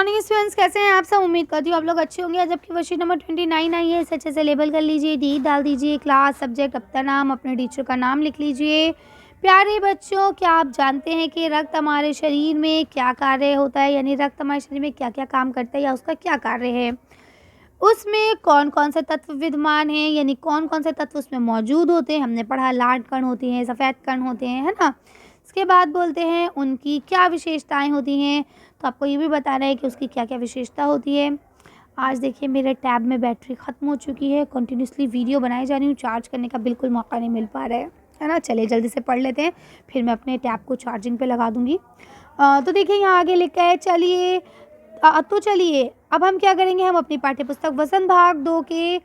Morning students, कैसे हैं आप सब। उम्मीद करती हूँ आप लोग अच्छे होंगे। आज आपकी वर्कशीट नंबर 29 आई है। इसे अच्छे से लेबल कर लीजिए, डी डाल दीजिए, क्लास, सब्जेक्ट, अपना नाम, अपने टीचर का नाम लिख लीजिए। प्यारे बच्चों, क्या आप जानते हैं कि रक्त हमारे शरीर में क्या कार्य होता है, यानी रक्त हमारे शरीर में क्या क्या काम करता है या उसका क्या कार्य है, उसमें कौन कौन से तत्व विद्यमान हैं, यानी कौन कौन से तत्व उसमें मौजूद होते हैं। हमने पढ़ा लाल कण होती हैं, सफ़ेद कण होते हैं, है ना। इसके बाद बोलते हैं उनकी क्या विशेषताएं होती हैं। तो आपको ये भी बताना है कि उसकी क्या क्या विशेषता होती है। आज देखिए मेरे टैब में बैटरी ख़त्म हो चुकी है, कंटिन्यूसली वीडियो बनाई जा रही हूँ, चार्ज करने का बिल्कुल मौका नहीं मिल पा रहा है ना। चलिए जल्दी से पढ़ लेते हैं, फिर मैं अपने टैब को चार्जिंग पे लगा दूँगी। तो देखिए यहाँ आगे लिखा है, तो चलिए अब हम क्या करेंगे, हम अपनी पाठ्यपुस्तक वसंत भाग 2 के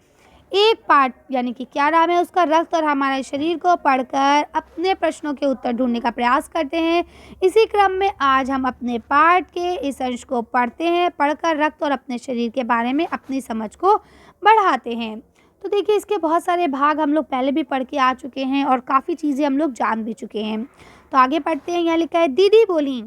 एक पाठ यानी कि क्या नाम है उसका, रक्त और हमारे शरीर को पढ़कर अपने प्रश्नों के उत्तर ढूंढने का प्रयास करते हैं। इसी क्रम में आज हम अपने पाठ के इस अंश को पढ़ते हैं, पढ़कर रक्त और अपने शरीर के बारे में अपनी समझ को बढ़ाते हैं। तो देखिए इसके बहुत सारे भाग हम लोग पहले भी पढ़ के आ चुके हैं और काफ़ी चीज़ें हम लोग जान भी चुके हैं। तो आगे पढ़ते हैं। यहाँ लिखा है, दीदी बोली,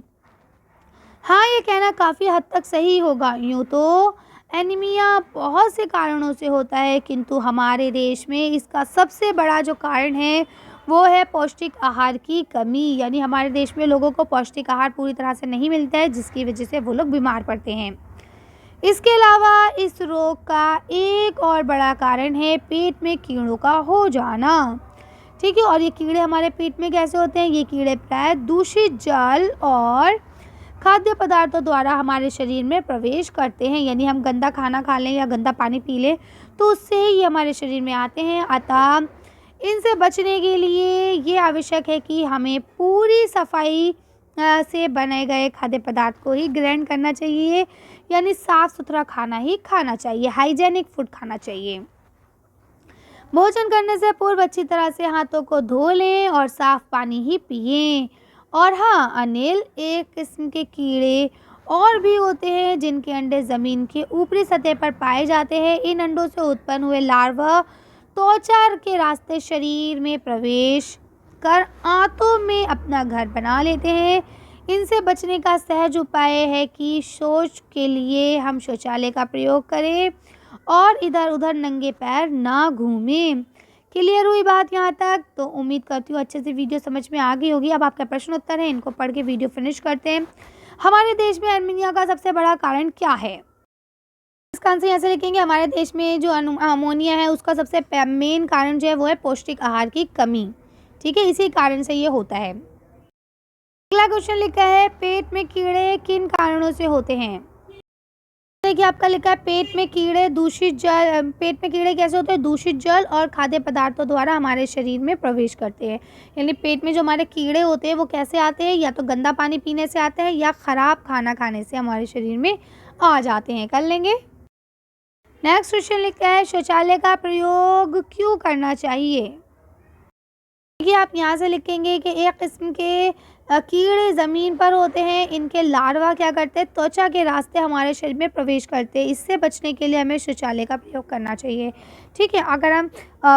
हाँ ये कहना काफ़ी हद तक सही होगा। यूँ तो एनीमिया बहुत से कारणों से होता है, किंतु हमारे देश में इसका सबसे बड़ा जो कारण है वो है पौष्टिक आहार की कमी, यानी हमारे देश में लोगों को पौष्टिक आहार पूरी तरह से नहीं मिलता है, जिसकी वजह से वो लोग बीमार पड़ते हैं। इसके अलावा इस रोग का एक और बड़ा कारण है पेट में कीड़ों का हो जाना। ठीक है, और ये कीड़े हमारे पेट में कैसे होते हैं, ये कीड़े प्राय दूषित जल और खाद्य पदार्थों द्वारा हमारे शरीर में प्रवेश करते हैं, यानी हम गंदा खाना खा लें या गंदा पानी पी लें तो उससे ही ये हमारे शरीर में आते हैं। अतः इनसे बचने के लिए ये आवश्यक है कि हमें पूरी सफाई से बने गए खाद्य पदार्थ को ही ग्रहण करना चाहिए, यानी साफ़ सुथरा खाना ही खाना चाहिए, हाइजेनिक फूड खाना चाहिए। भोजन करने से पूर्व अच्छी तरह से हाथों को धो लें और साफ़ पानी ही पिएं। और हाँ अनिल, एक किस्म के कीड़े और भी होते हैं जिनके अंडे ज़मीन के ऊपरी सतह पर पाए जाते हैं। इन अंडों से उत्पन्न हुए लार्वा त्वचा के रास्ते शरीर में प्रवेश कर आंतों में अपना घर बना लेते हैं। इनसे बचने का सहज उपाय है कि शौच के लिए हम शौचालय का प्रयोग करें और इधर उधर नंगे पैर ना घूमें। क्लियर हुई बात यहाँ तक? तो उम्मीद करती हूँ अच्छे से वीडियो समझ में आ गई होगी। अब आपका प्रश्न उत्तर है, इनको पढ़ के वीडियो फिनिश करते हैं। हमारे देश में एनीमिया का सबसे बड़ा कारण क्या है? इसका आंसर यहाँ से लिखेंगे, हमारे देश में जो अमोनिया है उसका सबसे मेन कारण जो है वो है पौष्टिक आहार की कमी। ठीक है, इसी कारण से ये होता है। अगला क्वेश्चन लिखा है, पेट में कीड़े किन कारणों से होते हैं। देखिए आपका लिखा है, पेट में कीड़े कैसे होते हैं, दूषित जल और खाद्य पदार्थों द्वारा हमारे शरीर में प्रवेश करते हैं। यानी पेट में जो हमारे कीड़े होते हैं वो कैसे आते हैं, या तो गंदा पानी पीने से आते हैं या ख़राब खाना खाने से हमारे शरीर में आ जाते हैं। कर लेंगे। नेक्स्ट क्वेश्चन लिखा है, शौचालय का प्रयोग क्यों करना चाहिए। देखिए आप यहाँ से लिखेंगे कि एक किस्म के कीड़े ज़मीन पर होते हैं, इनके लार्वा क्या करते हैं, त्वचा के रास्ते हमारे शरीर में प्रवेश करते हैं। इससे बचने के लिए हमें शौचालय का प्रयोग करना चाहिए। ठीक है, अगर हम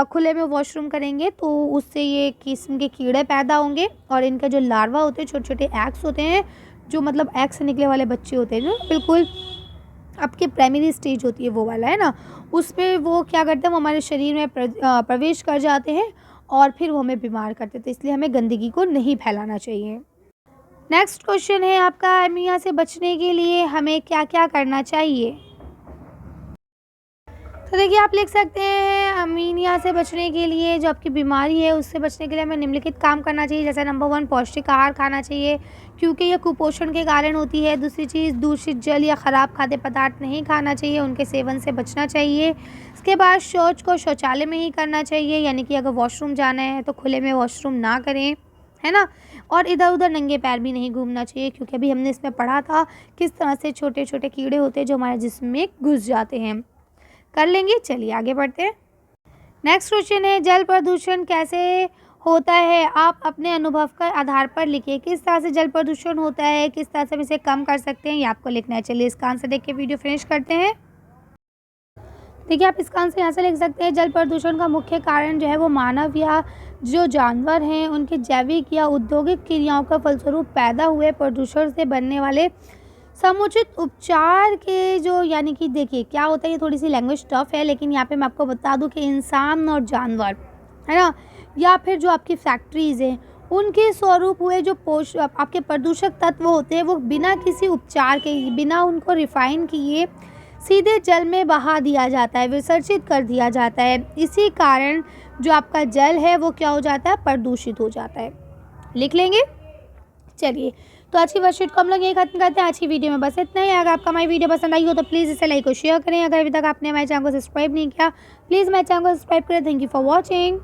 खुले में वॉशरूम करेंगे तो उससे ये किस्म के कीड़े पैदा होंगे और इनके जो लार्वा होते हैं, छोटे छोटे एग्स होते हैं, जो मतलब एग से निकले वाले बच्चे होते हैं, जो बिल्कुल आपकी प्राइमरी स्टेज होती है वो वाला, है ना, उसमें वो क्या करते हैं, वो हमारे शरीर में प्रवेश कर जाते हैं और फिर वो हमें बीमार करते थे। इसलिए हमें गंदगी को नहीं फैलाना चाहिए। नेक्स्ट क्वेश्चन है आपका, एनीमिया से बचने के लिए हमें क्या क्या करना चाहिए। तो देखिए आप लिख सकते हैं, एनीमिया से बचने के लिए जो आपकी बीमारी है उससे बचने के लिए हमें निम्नलिखित काम करना चाहिए। जैसे नंबर 1, पौष्टिक आहार खाना चाहिए क्योंकि यह कुपोषण के कारण होती है। दूसरी चीज़, दूषित जल या ख़राब खाद्य पदार्थ नहीं खाना चाहिए, उनके सेवन से बचना चाहिए। इसके बाद शौच को शौचालय में ही करना चाहिए, यानी कि अगर वॉशरूम जाना है तो खुले में वॉशरूम ना करें, है ना। और इधर उधर नंगे पैर भी नहीं घूमना चाहिए, क्योंकि अभी हमने इसमें पढ़ा था किस तरह से छोटे छोटे कीड़े होते हैं जो हमारे जिस्म में घुस जाते हैं। कर लेंगे। चलिए आगे बढ़ते हैं। नेक्स्ट क्वेश्चन है, जल प्रदूषण कैसे होता है, आप अपने अनुभव के आधार पर लिखिए। किस तरह से जल प्रदूषण होता है, किस तरह से हम इसे कम कर सकते हैं, ये आपको लिखना है। चलिए इसका आंसर देख के वीडियो फिनिश करते हैं। देखिए आप इसका आंसर यहाँ से लिख सकते हैं, जल प्रदूषण का मुख्य कारण जो है वो मानव या जो जानवर हैं उनके जैविक या औद्योगिक क्रियाओं का फलस्वरूप पैदा हुए प्रदूषण से बनने वाले समुचित उपचार के जो यानी कि देखिए क्या होता है, ये थोड़ी सी लैंग्वेज टफ है, लेकिन यहाँ पे मैं आपको बता दूं कि इंसान और जानवर, है ना, या फिर जो आपकी फैक्ट्रीज़ हैं, उनके स्वरूप हुए जो आपके प्रदूषक तत्व होते हैं, वो बिना किसी उपचार के, बिना उनको रिफाइन किए सीधे जल में बहा दिया जाता है, विसर्जित कर दिया जाता है। इसी कारण जो आपका जल है वो क्या हो जाता है, प्रदूषित हो जाता है। लिख लेंगे। चलिए, तो आज की वर्कशीट को हम लोग यही खत्म करते हैं। आज की वीडियो में बस इतना ही। अगर आपका हमारी वीडियो पसंद आई हो तो प्लीज़ इसे लाइक और शेयर करें। अगर अभी तक आपने हमारे चैनल को सब्सक्राइब नहीं किया, प्लीज़ हमारे चैनल को सब्सक्राइब करें। Thank you for watching.